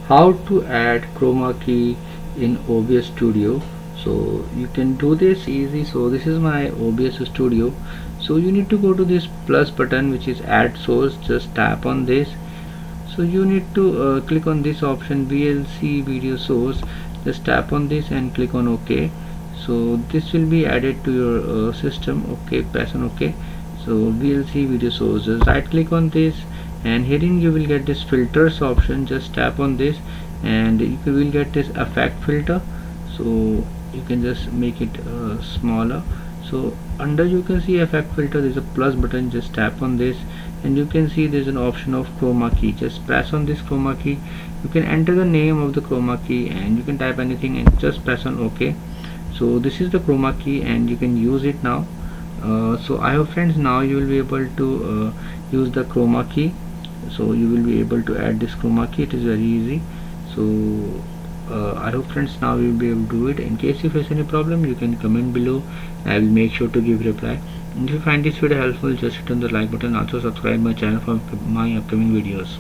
how to add chroma key in OBS Studio. So you can do this easy. So this is my OBS Studio. So you need to go to this plus button which is add source. Just tap on this. So you need to click on this option VLC video source. Just tap on this and click on OK. So this will be added to your system. Okay, press on OK. So VLC video source, just right click on this, and herein you will get this filters option. Just tap on this and you will get this effect filter. So you can just make it smaller. So under you can see effect filter, there's a plus button. Just tap on this and you can see there's an option of chroma key. Just press on this chroma key. You can enter the name of the chroma key and you can type anything and just press on OK. So this is the chroma key and you can use it now. So I hope friends now you will be able to use the chroma key. So you will be able to add this chroma key. It is very easy. So I hope friends now you will be able to do it. In case you face any problem, you can comment below. I will make sure to give reply. And if you find this video helpful, just hit on the like button. Also subscribe my channel for my upcoming videos.